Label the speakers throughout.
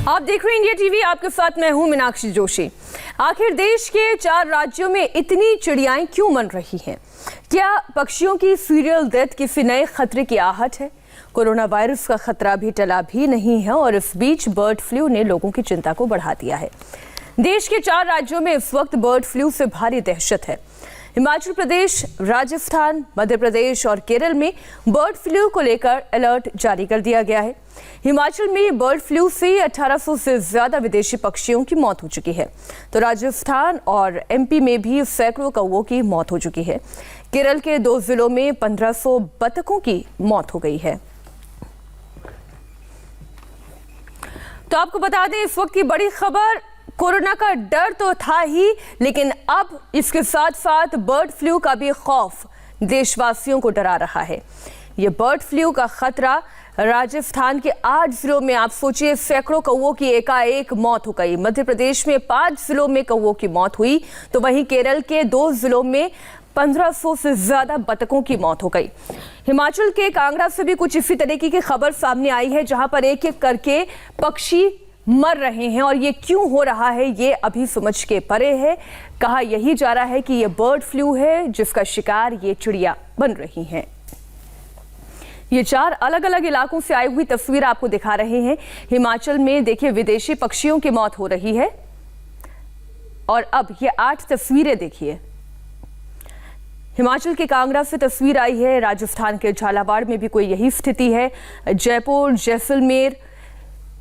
Speaker 1: आप देख रहे हैं इंडिया टीवी, आपके साथ मैं हूं मीनाक्षी जोशी। आखिर देश के 4 राज्यों में इतनी चिड़ियाएं क्यों मर रही हैं? क्या पक्षियों की सीरियल डेथ किसी नए खतरे की आहट है? कोरोना वायरस का खतरा भी टला भी नहीं है और इस बीच बर्ड फ्लू ने लोगों की चिंता को बढ़ा दिया है। देश के 4 राज्यों में इस वक्त बर्ड फ्लू से भारी दहशत है। हिमाचल प्रदेश, राजस्थान, मध्य प्रदेश और केरल में बर्ड फ्लू को लेकर अलर्ट जारी कर दिया गया है। हिमाचल में बर्ड फ्लू से 1800 से ज्यादा विदेशी पक्षियों की मौत हो चुकी है, तो राजस्थान और एमपी में भी सैकड़ों कौवों की मौत हो चुकी है। केरल के 2 जिलों में 1500 बतखों की मौत हो गई है। तो आपको बता दें, इस वक्त की बड़ी खबर, कोरोना का डर तो था ही, लेकिन अब इसके साथ साथ बर्ड फ्लू का भी खौफ देशवासियों को डरा रहा है। ये बर्ड फ्लू का खतरा राजस्थान के 8 जिलों में, आप सोचिए, सैकड़ों कौवों की एकाएक मौत हो गई। मध्य प्रदेश में 5 जिलों में कौवों की मौत हुई, तो वहीं केरल के 2 जिलों में 1500 से ज्यादा बतखों की मौत हो गई। हिमाचल के कांगड़ा से भी कुछ इसी तरीके की खबर सामने आई है, जहां पर एक एक करके पक्षी मर रहे हैं और ये क्यों हो रहा है ये अभी समझ के परे है। कहा यही जा रहा है कि ये बर्ड फ्लू है जिसका शिकार ये चिड़िया बन रही हैं। ये 4 अलग अलग इलाकों से आई हुई तस्वीर आपको दिखा रहे हैं। हिमाचल में देखिए विदेशी पक्षियों की मौत हो रही है और अब ये 8 तस्वीरें देखिए। हिमाचल के कांगड़ा से तस्वीर आई है, राजस्थान के झालावाड़ में भी कोई यही स्थिति है, जयपुर, जैसलमेर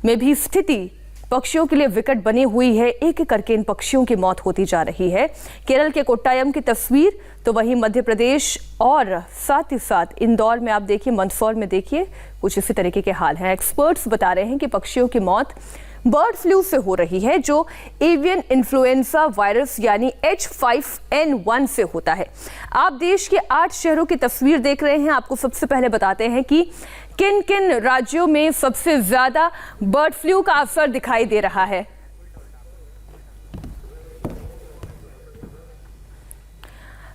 Speaker 1: में भी स्थिति पक्षियों के लिए विकट बनी हुई है। एक एक करके इन पक्षियों की मौत होती जा रही है। केरल के कोट्टायम की तस्वीर, तो वहीं मध्य प्रदेश और साथ ही साथ इंदौर में आप देखिए, मंदसौर में देखिए, कुछ इसी तरीके के हाल हैं। एक्सपर्ट्स बता रहे हैं कि पक्षियों की मौत बर्ड फ्लू से हो रही है, जो एवियन इन्फ्लुएंजा वायरस यानी H5N1 से होता है। आप देश के 8 शहरों की तस्वीर देख रहे हैं। आपको सबसे पहले बताते हैं कि किन किन राज्यों में सबसे ज्यादा बर्ड फ्लू का असर दिखाई दे रहा है।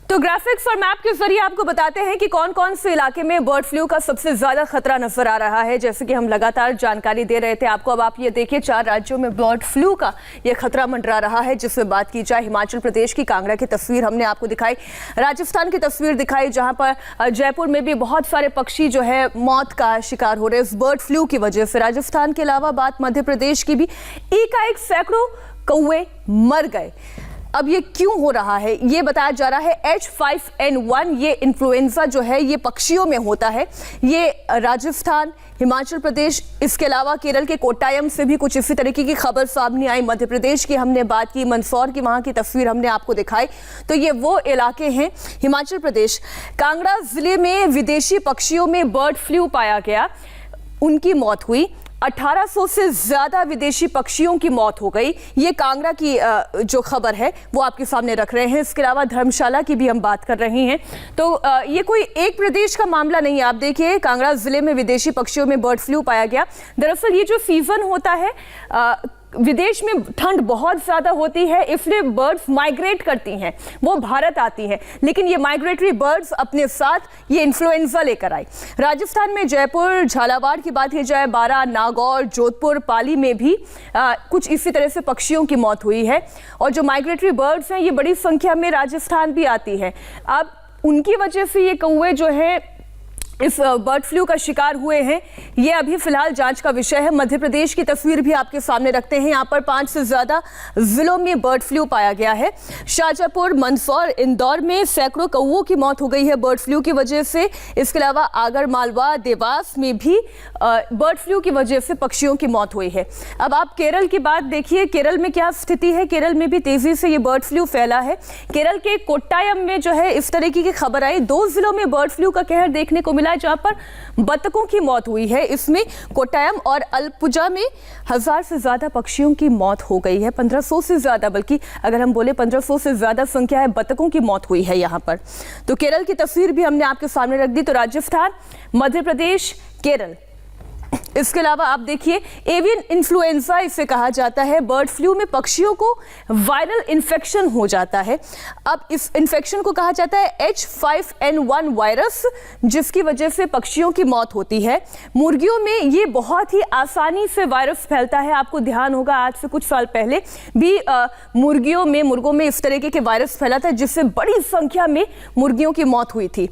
Speaker 1: तो ग्राफिक्स और मैप के जरिए आपको बताते हैं कि कौन कौन से इलाके में बर्ड फ्लू का सबसे ज्यादा खतरा नजर आ रहा है। जैसे कि हम लगातार जानकारी दे रहे थे आपको, अब आप ये देखिए 4 राज्यों में बर्ड फ्लू का ये खतरा मंडरा रहा है। जिसमें बात की जाए हिमाचल प्रदेश की, कांगड़ा की तस्वीर हमने आपको दिखाई, राजस्थान की तस्वीर दिखाई, जहां पर जयपुर में भी बहुत सारे पक्षी जो है मौत का शिकार हो रहे हैं इस बर्ड फ्लू की वजह से। राजस्थान के अलावा बात मध्य प्रदेश की भी, एकाएक सैकड़ों कौवे मर गए। अब ये क्यों हो रहा है ये बताया जा रहा है। H5N1 ये इन्फ्लुएंजा जो है ये पक्षियों में होता है। ये राजस्थान, हिमाचल प्रदेश, इसके अलावा केरल के कोट्टायम से भी कुछ इसी तरीके की खबर सामने आई। मध्य प्रदेश की हमने बात की, मंदसौर की, वहां की तस्वीर हमने आपको दिखाई। तो ये वो इलाके हैं। हिमाचल प्रदेश, कांगड़ा जिले में विदेशी पक्षियों में बर्ड फ्लू पाया गया, उनकी मौत हुई। 1800 से ज्यादा विदेशी पक्षियों की मौत हो गई। ये कांगड़ा की जो खबर है वो आपके सामने रख रहे हैं। इसके अलावा धर्मशाला की भी हम बात कर रहे हैं। तो ये कोई एक प्रदेश का मामला नहीं है। आप देखिए, कांगड़ा जिले में विदेशी पक्षियों में बर्ड फ्लू पाया गया। दरअसल ये जो सीजन होता है, विदेश में ठंड बहुत ज्यादा होती है, इसलिए बर्ड्स माइग्रेट करती हैं, वो भारत आती हैं। लेकिन ये माइग्रेटरी बर्ड्स अपने साथ ये इन्फ्लुएंजा लेकर आई। राजस्थान में जयपुर, झालावाड़ की बात की जाए, बारां, नागौर, जोधपुर, पाली में भी कुछ इसी तरह से पक्षियों की मौत हुई है। और जो माइग्रेटरी बर्ड्स हैं ये बड़ी संख्या में राजस्थान भी आती है। अब उनकी वजह से ये कौवे जो है इस बर्ड फ्लू का शिकार हुए हैं। ये अभी फिलहाल जांच का विषय है। मध्य प्रदेश की तस्वीर भी आपके सामने रखते हैं। यहाँ पर 5 से ज्यादा जिलों में बर्ड फ्लू पाया गया है। शाजापुर, मंदसौर, इंदौर में सैकड़ों कौवों की मौत हो गई है बर्ड फ्लू की वजह से। इसके अलावा आगर मालवा, देवास में भी बर्ड फ्लू की वजह से पक्षियों की मौत हुई है। अब आप केरल की बात देखिए, केरल में क्या स्थिति है। केरल में भी तेजी से ये बर्ड फ्लू फैला है। केरल के कोट्टायम में जो है इस तरीके की खबर आई, 2 जिलों में बर्ड फ्लू का कहर देखने को मिला, जहां पर बतखों की मौत हुई है। इसमें कोट्टायम और अलपुजा में 1000 से ज्यादा पक्षियों की मौत हो गई है। 1500 से ज्यादा, बल्कि अगर हम बोले 1500 से ज्यादा संख्या है बतखों की मौत हुई है यहां पर। तो केरल की तस्वीर भी हमने आपके सामने रख दी। तो राजस्थान, मध्य प्रदेश, केरल, इसके अलावा आप देखिए एवियन इन्फ्लुएंजा इसे कहा जाता है। बर्ड फ्लू में पक्षियों को वायरल इन्फेक्शन हो जाता है। अब इस इन्फेक्शन को कहा जाता है H5N1 वायरस, जिसकी वजह से पक्षियों की मौत होती है। मुर्गियों में ये बहुत ही आसानी से वायरस फैलता है। आपको ध्यान होगा आज से कुछ साल पहले भी मुर्गों में इस तरीके के वायरस फैला था, जिससे बड़ी संख्या में मुर्गियों की मौत हुई थी।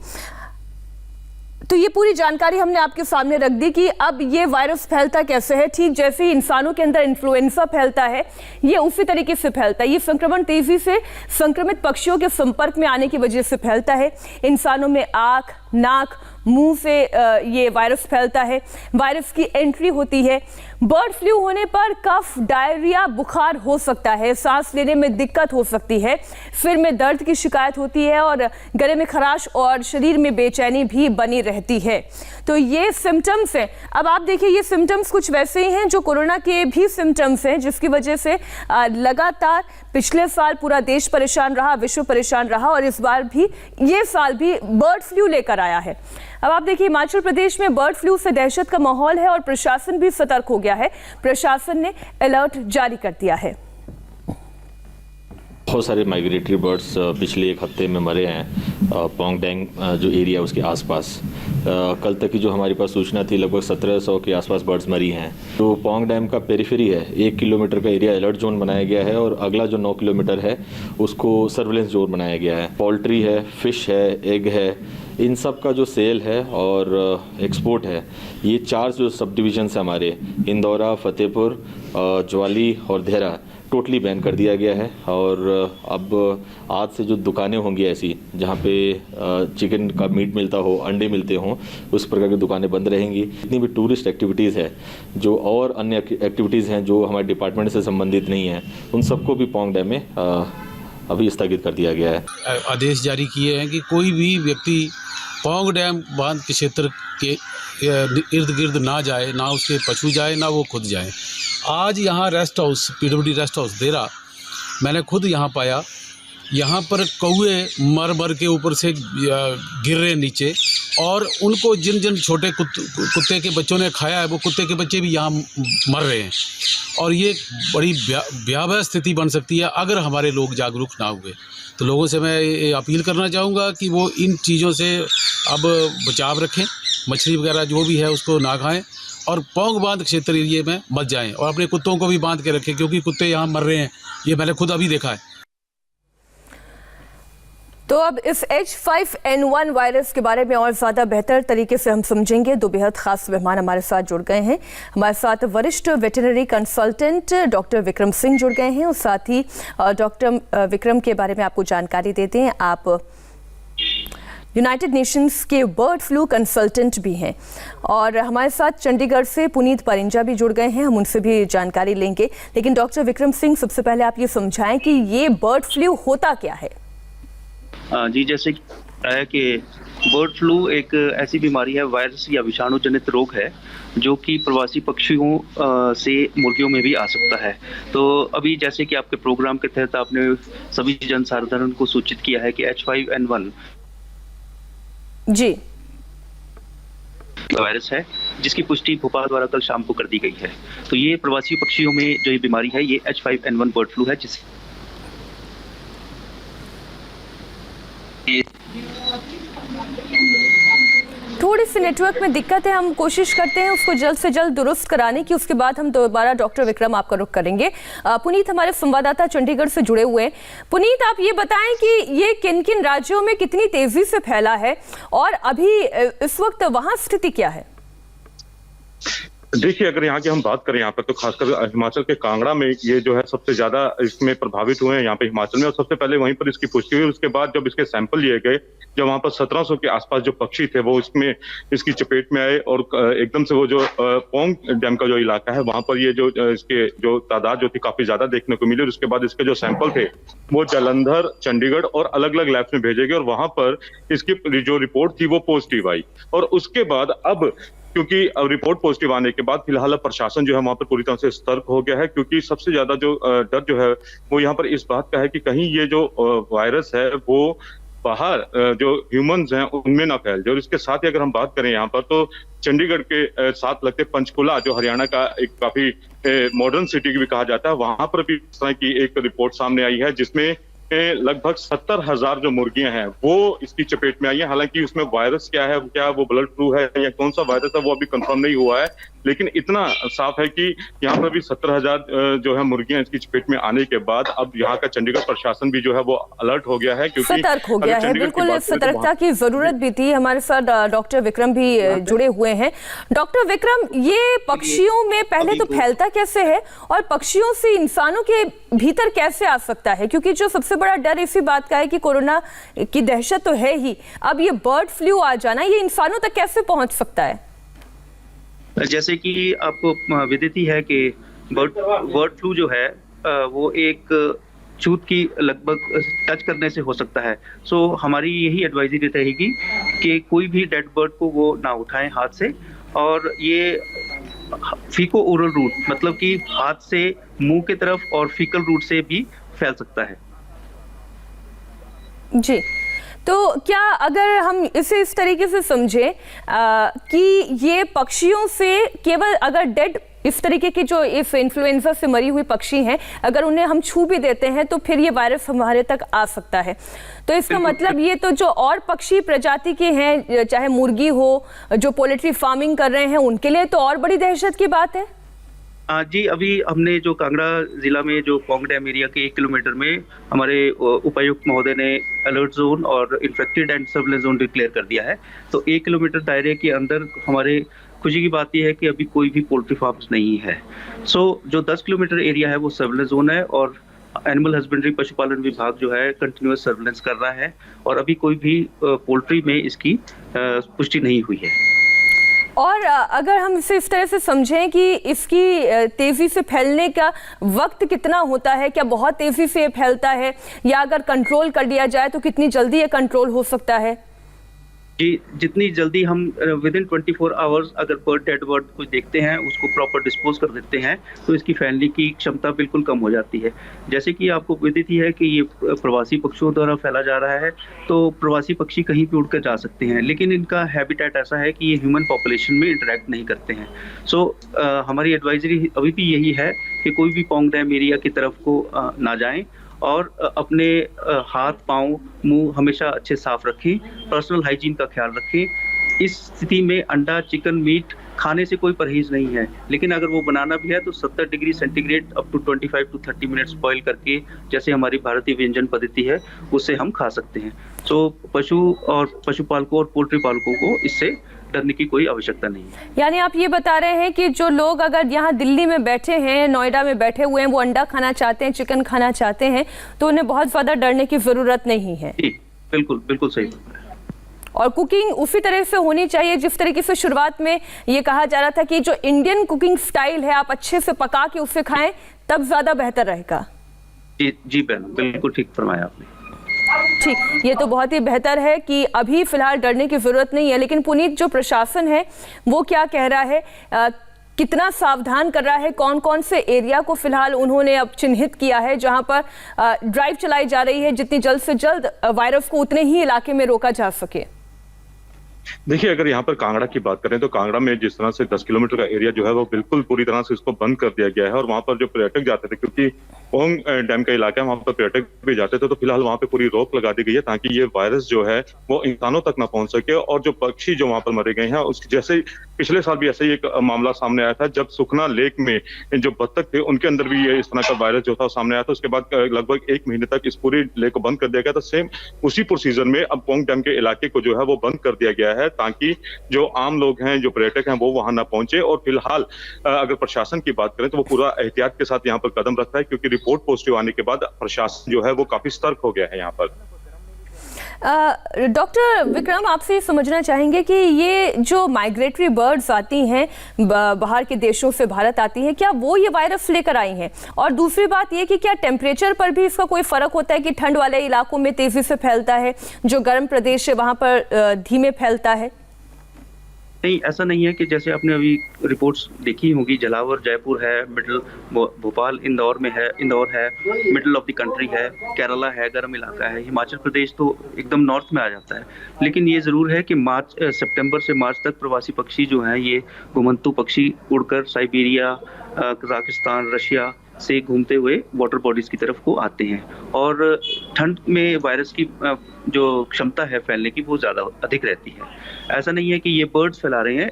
Speaker 1: तो ये पूरी जानकारी हमने आपके सामने रख दी कि अब ये वायरस फैलता कैसे है। ठीक जैसे ही इंसानों के अंदर इन्फ्लुएंजा फैलता है, ये उसी तरीके से फैलता है। ये संक्रमण तेजी से संक्रमित पक्षियों के संपर्क में आने की वजह से फैलता है। इंसानों में आंख, नाक, मुंह से ये वायरस फैलता है। वायरस की एंट्री होती है। बर्ड फ्लू होने पर कफ, डायरिया, बुखार हो सकता है। सांस लेने में दिक्कत हो सकती है। सिर में दर्द की शिकायत होती है और गले में खराश और शरीर में बेचैनी भी बनी रहती है। तो ये सिम्टम्स हैं। अब आप देखिए, ये सिम्टम्स कुछ वैसे ही हैं जो कोरोना के भी सिम्टम्स हैं, जिसकी वजह से लगातार पिछले साल पूरा देश परेशान रहा, विश्व परेशान रहा और इस बार भी, ये साल भी बर्ड फ्लू लेकर आया है। अब आप देखिए, हिमाचल प्रदेश में बर्ड फ्लू से दहशत का माहौल है और प्रशासन भी सतर्क हो गया है। प्रशासन ने अलर्ट जारी कर दिया है।
Speaker 2: बहुत सारे माइग्रेटरी बर्ड्स पिछले एक हफ्ते में मरे हैं पोंग डैंग जो एरिया है उसके आसपास। कल तक की जो हमारे पास सूचना थी, लगभग 1700 के आसपास बर्ड्स मरी हैं। तो पोंग डैम का पेरिफेरी है, 1 किलोमीटर का एरिया अलर्ट जोन बनाया गया है और अगला जो 9 किलोमीटर है उसको सर्विलेंस जोन बनाया गया है। पोल्ट्री है, फिश है, एग है, इन सब का जो सेल है और एक्सपोर्ट है, ये 4 जो सब डिविजन्स हैं हमारे, इंदौरा, फतेहपुर, ज्वाली और देहरा, टोटली बैन कर दिया गया है। और अब आज से जो दुकानें होंगी ऐसी जहाँ पे चिकन का मीट मिलता हो, अंडे मिलते हों, उस प्रकार की दुकानें बंद रहेंगी। जितनी भी टूरिस्ट एक्टिविटीज़ है जो और अन्य एक्टिविटीज़ हैं जो हमारे डिपार्टमेंट से संबंधित नहीं हैं, उन सबको भी पोंग डैम में अभी स्थगित कर दिया गया है।
Speaker 3: आदेश जारी किए हैं कि कोई भी व्यक्ति पोंग डैम बांध के क्षेत्र के इर्द गिर्द ना जाए, ना उसके पशु जाए, ना वो खुद जाए। आज यहाँ rest house, PWD rest house देरा, मैंने खुद यहाँ पाया, यहाँ पर कौए मर मर के ऊपर से गिर रहे नीचे और उनको जिन जिन छोटे कुत्ते के बच्चों ने खाया है, वो कुत्ते के बच्चे भी यहाँ मर रहे हैं। और ये बड़ी भयावह स्थिति बन सकती है अगर हमारे लोग जागरूक ना हुए। तो लोगों से मैं ये अपील करना चाहूँगा कि वो इन चीज़ों से अब बचाव रखें, मछली वगैरह जो भी है उसको ना खाएं और पोंग बांध क्षेत्र एरिए में मत जाएं और अपने कुत्तों को भी बांध के रखें, क्योंकि कुत्ते यहाँ मर रहे हैं, ये मैंने खुद अभी देखा है।
Speaker 1: तो अब इस H5N1 वायरस के बारे में और ज़्यादा बेहतर तरीके से हम समझेंगे। 2 बेहद खास मेहमान हमारे साथ जुड़ गए हैं। हमारे साथ वरिष्ठ veterinary consultant doctor Vikram Singh जुड़ गए हैं और साथ ही डॉक्टर विक्रम के बारे में आपको जानकारी देते हैं। आप यूनाइटेड नेशंस के बर्ड फ्लू कंसल्टेंट भी हैं और हमारे साथ चंडीगढ़ से पुनीत परिंजा भी जुड़ गए हैं, हम उनसे भी जानकारी लेंगे। लेकिन डॉक्टर विक्रम सिंह, सबसे पहले आप ये समझाएं कि ये बर्ड फ्लू होता क्या है।
Speaker 4: जी, जैसे है कि बर्ड फ्लू एक ऐसी बीमारी है, वायरस या विषाणु जनित रोग है जो कि प्रवासी पक्षियों से मुर्गियों में भी आ सकता है। तो अभी जैसे कि आपके प्रोग्राम के तहत आपने सभी जनसाधारण को सूचित किया है कि H5N1
Speaker 1: जी
Speaker 4: वायरस है, जिसकी पुष्टि भोपाल द्वारा कल शाम को कर दी गई है। तो ये प्रवासी पक्षियों में जो ये बीमारी है, ये H5N1 बर्ड फ्लू है, जिससे
Speaker 1: थोड़ी सी नेटवर्क में दिक्कत है, हम कोशिश करते हैं उसको जल्द से जल्द दुरुस्त कराने की। उसके बाद हम दोबारा डॉक्टर विक्रम आपका रुख करेंगे। पुनीत हमारे संवाददाता चंडीगढ़ से जुड़े हुए हैं। पुनीत, आप ये बताएं कि ये किन किन राज्यों में कितनी तेजी से फैला है और अभी इस वक्त वहां स्थिति क्या है?
Speaker 5: देखिए, अगर यहाँ की हम बात करें, यहाँ पर तो खासकर हिमाचल के कांगड़ा में ये जो है सबसे ज्यादा इसमें प्रभावित हुए हैं यहाँ पे हिमाचल में, और सबसे पहले वहीं पर इसकी पुष्टि हुई। उसके बाद जब इसके सैंपल लिए गए, जब वहाँ पर 1700 के आसपास जो पक्षी थे वो इसमें इसकी चपेट में आए और एकदम से वो जो पोंग डैम का जो इलाका है वहां पर ये जो इसके जो तादाद जो थी काफी ज्यादा देखने को मिली। और उसके बाद इसके जो सैंपल थे वो जालंधर, चंडीगढ़ और अलग अलग लैब्स में भेजे गए और वहां पर इसकी जो रिपोर्ट थी वो पॉजिटिव आई। और उसके बाद अब क्योंकि रिपोर्ट पॉजिटिव आने के बाद फिलहाल प्रशासन जो है वहां पर पूरी तरह से सतर्क हो गया है, क्योंकि सबसे ज्यादा जो डर जो है वो यहाँ पर इस बात का है कि कहीं ये जो वायरस है वो बाहर जो ह्यूमंस हैं उनमें ना फैल जाए। और इसके साथ ही अगर हम बात करें यहाँ पर, तो चंडीगढ़ के साथ लगते पंचकुला, जो हरियाणा का एक काफी मॉडर्न सिटी भी कहा जाता है, वहां पर भी इस तरह की एक रिपोर्ट सामने आई है जिसमें लगभग 70,000 जो मुर्गियां हैं वो इसकी चपेट में आई है। हालांकि उसमें वायरस क्या है, क्या वो बर्ड फ्लू है या कौन सा वायरस है, वो अभी कंफर्म नहीं हुआ है, लेकिन इतना साफ है कि यहाँ पर भी 70,000 जो है मुर्गियां इसकी चपेट में आने के बाद अब यहाँ का चंडीगढ़ प्रशासन भी जो है वो अलर्ट हो गया है, क्योंकि
Speaker 1: सतर्क हो गया है। बिल्कुल सतर्कता की जरूरत भी थी। हमारे साथ डॉक्टर विक्रम भी जुड़े हुए हैं। डॉक्टर विक्रम, ये पक्षियों में पहले तो फैलता कैसे है और पक्षियों से इंसानों के भीतर कैसे आ सकता है? क्योंकि जो सबसे बड़ा डर इसी बात का है कि कोरोना की दहशत तो है ही, अब ये बर्ड फ्लू आ जाना, ये इंसानों तक कैसे पहुंच सकता है?
Speaker 4: जैसे कि आपको विदित ही है कि बर्ड फ्लू जो है वो एक छूत की लगभग टच करने से हो सकता है। सो हमारी यही एडवाइजरी रहेगी कि कोई भी डेड बर्ड को वो ना उठाएं हाथ से, और ये फीको ओरल रूट मतलब कि हाथ से मुंह की तरफ और फीकल रूट से भी फैल सकता है।
Speaker 1: जी, तो क्या अगर हम इसे इस तरीके से समझें कि ये पक्षियों से केवल अगर डेड इस तरीके की जो इस इन्फ्लुएंजा से मरी हुई पक्षी हैं, अगर उन्हें हम छू भी देते हैं तो फिर ये वायरस हमारे तक आ सकता है, तो इसका मतलब ये तो जो और पक्षी प्रजाति के हैं, चाहे मुर्गी हो, जो पोल्ट्री फार्मिंग कर रहे हैं, उनके लिए तो और बड़ी दहशत की बात है।
Speaker 4: जी, अभी हमने जो कांगड़ा जिला में जो पोंग डैम एरिया के 1 किलोमीटर में हमारे उपायुक्त महोदय ने अलर्ट जोन और infected and surveillance zone declare कर दिया है। तो 1 किलोमीटर दायरे के अंदर हमारे खुशी की बात यह है कि अभी कोई भी पोल्ट्री फार्म्स नहीं है। सो जो 10 किलोमीटर एरिया है वो सर्विलेंस जोन है, और एनिमल हस्बेंड्री पशुपालन विभाग जो है कंटिन्यूअस सर्विलेंस कर रहा है, और अभी कोई भी पोल्ट्री में इसकी पुष्टि नहीं हुई है।
Speaker 1: और अगर हम इसे इस तरह से समझें कि इसकी तेजी से फैलने का वक्त कितना होता है, क्या बहुत तेजी से फैलता है, या अगर कंट्रोल कर लिया जाए तो कितनी जल्दी ये कंट्रोल हो सकता है?
Speaker 4: जी, जितनी जल्दी हम विदिन 24 आवर्स अगर डेड बर्ड को देखते हैं, उसको प्रॉपर डिस्पोज कर देते हैं, तो इसकी फैलने की क्षमता बिल्कुल कम हो जाती है। जैसे कि आपको विदित ही है कि ये प्रवासी पक्षियों द्वारा फैला जा रहा है, तो प्रवासी पक्षी कहीं भी उड़कर जा सकते हैं, लेकिन इनका हैबिटेट ऐसा है कि ये ह्यूमन पॉपुलेशन में इंटरेक्ट नहीं करते हैं। सो हमारी एडवाइजरी अभी भी यही है कि कोई भी पोंग डैम एरिया की तरफ को ना जाएं, और अपने हाथ, पाँव, मुंह हमेशा अच्छे साफ रखें, पर्सनल हाइजीन का ख्याल रखें। इस स्थिति में अंडा, चिकन, मीट खाने से कोई परहेज नहीं है, लेकिन अगर वो बनाना भी है तो 70 degree centigrade up to 25 to 30 minutes boil करके, जैसे हमारी भारतीय व्यंजन पद्धति है, उससे हम खा सकते हैं। तो पशु और पशुपालकों और पोल्ट्री पालकों को इससे डरने की कोई आवश्यकता नहीं है।
Speaker 1: यानी आप ये बता रहे हैं कि जो लोग अगर यहाँ दिल्ली में बैठे हैं, नोएडा में बैठे हुए हैं, वो अंडा खाना चाहते हैं, चिकन खाना चाहते हैं, तो उन्हें बहुत ज्यादा डरने की जरूरत नहीं है।
Speaker 4: जी, बिल्कुल बिल्कुल सही।
Speaker 1: और कुकिंग उसी तरह से होनी चाहिए जिस तरीके से शुरुआत में ये कहा जा रहा था कि जो इंडियन कुकिंग स्टाइल है, आप अच्छे से पका के उसे खाएं, तब ज्यादा बेहतर रहेगा।
Speaker 4: जी बहन, बिल्कुल ठीक फरमाया आपने।
Speaker 1: ठीक, ये तो बहुत ही बेहतर है कि अभी फिलहाल डरने की जरूरत नहीं है। लेकिन पुनीत, जो प्रशासन है वो क्या कह रहा है, कितना सावधान कर रहा है, कौन कौन से एरिया को फिलहाल उन्होंने अब चिन्हित किया है जहां पर ड्राइव चलाई जा रही है जितनी जल्द से जल्द वायरस को उतने ही इलाके में रोका जा सके?
Speaker 5: देखिए, अगर यहाँ पर कांगड़ा की बात करें तो कांगड़ा में जिस तरह से 10 किलोमीटर का एरिया जो है वो बिल्कुल पूरी तरह से इसको बंद कर दिया गया है, और वहां पर जो पर्यटक जाते थे, क्योंकि पोंग डैम का इलाका है, वहां पर पर्यटक भी जाते थे, तो फिलहाल वहां पे पूरी रोक लगा दी गई है ताकि ये वायरस जो है वो इंसानों तक ना पहुंच सके। और जो पक्षी जो वहां पर मरे गए हैं, उसकी जैसे पिछले साल भी ऐसा ही एक मामला सामने आया था, जब सुखना लेक में जो बत्तख थे उनके अंदर भी ये इस तरह का वायरस जो था सामने आया था। उसके बाद लगभग 1 महीने तक इस पूरी लेक को बंद कर दिया गया था। सेम उसी प्रोसीजर में अब पोंग डैम के इलाके को जो है वो बंद कर दिया गया है ताकि जो आम लोग हैं, जो पर्यटक हैं, वो वहां ना पहुंचे। और फिलहाल अगर प्रशासन की बात करें तो वो पूरा एहतियात के साथ यहाँ पर कदम रखता है, क्योंकि रिपोर्ट पॉजिटिव आने के बाद प्रशासन जो है वो काफी सतर्क हो गया है यहाँ पर।
Speaker 1: डॉक्टर विक्रम, आपसे ये समझना चाहेंगे कि ये जो माइग्रेटरी बर्ड्स आती हैं, बाहर के देशों से भारत आती हैं, क्या वो ये वायरस लेकर आई हैं? और दूसरी बात ये कि क्या टेम्परेचर पर भी इसका कोई फर्क होता है कि ठंड वाले इलाकों में तेजी से फैलता है, जो गर्म प्रदेश है वहां पर धीमे फैलता है?
Speaker 4: नहीं, ऐसा नहीं है कि जैसे आपने अभी रिपोर्ट्स देखी होंगी, जलावर जयपुर है, मिडिल भोपाल इंदौर में है, इंदौर है, मिडिल ऑफ द कंट्री है, केरला है, गर्म इलाका है, हिमाचल प्रदेश तो एकदम नॉर्थ में आ जाता है। लेकिन ये ज़रूर है कि सितंबर से मार्च तक प्रवासी पक्षी जो हैं ये घुमंतु पक्षी उड़कर साइबेरिया, कजाकिस्तान, रशिया से घूमते हुए वाटर बॉडीज की तरफ को आते हैं और ठंड में वायरस की जो क्षमता है फैलने की वो ज़्यादा अधिक रहती है। ऐसा नहीं है कि ये बर्ड्स फैला रहे हैं,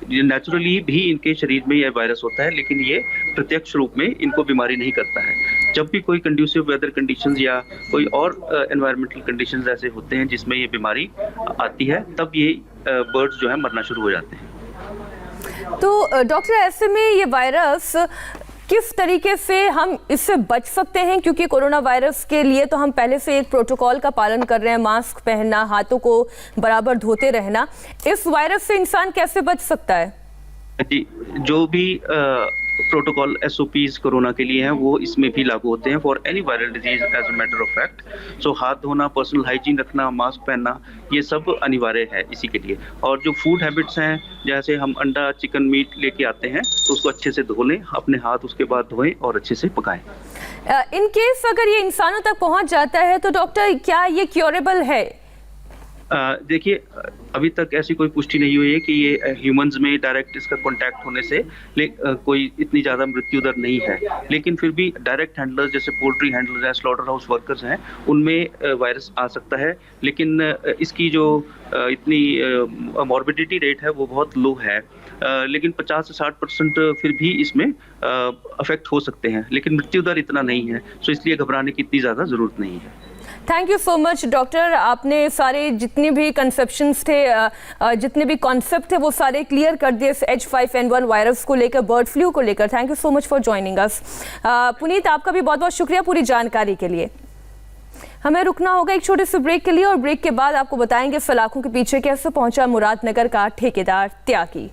Speaker 4: ये नेचुरली भी इनके शरीर में यह वायरस होता है, लेकिन ये प्रत्यक्ष रूप में इनको बीमारी नहीं करता है। जब भी कोई कंड्यूसिव वेदर कंडीशंस या कोई और एनवायरमेंटल कंडीशंस ऐसे होते हैं जिसमें ये बीमारी आती है, तब ये बर्ड्स जो है मरना शुरू हो जाते हैं।
Speaker 1: तो डॉक्टर, ऐसे में ये वायरस किस तरीके से हम इससे बच सकते हैं, क्योंकि कोरोना वायरस के लिए तो हम पहले से एक प्रोटोकॉल का पालन कर रहे हैं, मास्क पहनना, हाथों को बराबर धोते रहना। इस वायरस से इंसान कैसे बच सकता है?
Speaker 4: जी, जो भी प्रोटोकॉल SOPs कोरोना के लिए हैं वो इसमें भी लागू होते हैं for any viral disease as a matter of fact. So हाथ धोना, पर्सनल हाइजीन रखना, मास्क पहनना, ये सब अनिवार्य है इसी के लिए। और जो फूड हैबिट्स हैं, जैसे हम अंडा, चिकन, मीट लेके आते हैं तो उसको अच्छे से धो लें, अपने हाथ उसके बाद धोएं और अच्छे से पकाएं।
Speaker 1: इन केस अगर ये इंसानों तक पहुंच जाता है तो डॉक्टर, क्या ये क्योरेबल है?
Speaker 4: देखिए, अभी तक ऐसी कोई पुष्टि नहीं हुई है कि ये ह्यूमंस में डायरेक्ट इसका कांटेक्ट होने से कोई इतनी ज़्यादा मृत्यु दर नहीं है। लेकिन फिर भी डायरेक्ट हैंडलर्स जैसे पोल्ट्री हैंडलर्स हैं, स्लॉटर हाउस वर्कर्स हैं, उनमें वायरस आ सकता है। लेकिन इसकी जो इतनी मॉर्बिडिटी रेट है वो बहुत लो है। लेकिन 50 से 60% फिर भी इसमें अफेक्ट हो सकते हैं, लेकिन मृत्यु दर इतना नहीं है, सो इसलिए घबराने की इतनी ज़्यादा ज़रूरत नहीं है।
Speaker 1: Thank you so much doctor, आपने सारे जितने भी कंसेप्शंस थे, जितने भी कॉन्सेप्ट थे वो सारे क्लियर कर दिए इस H5N1 वायरस को लेकर, बर्ड फ्लू को लेकर। Thank you so much for joining us. Puneet, आपका भी बहुत बहुत शुक्रिया पूरी जानकारी के लिए। हमें रुकना होगा एक छोटे से ब्रेक के लिए, और ब्रेक के बाद आपको बताएंगे सलाखों के पीछे कैसे पहुंचा मुरादनगर का ठेकेदार त्यागी।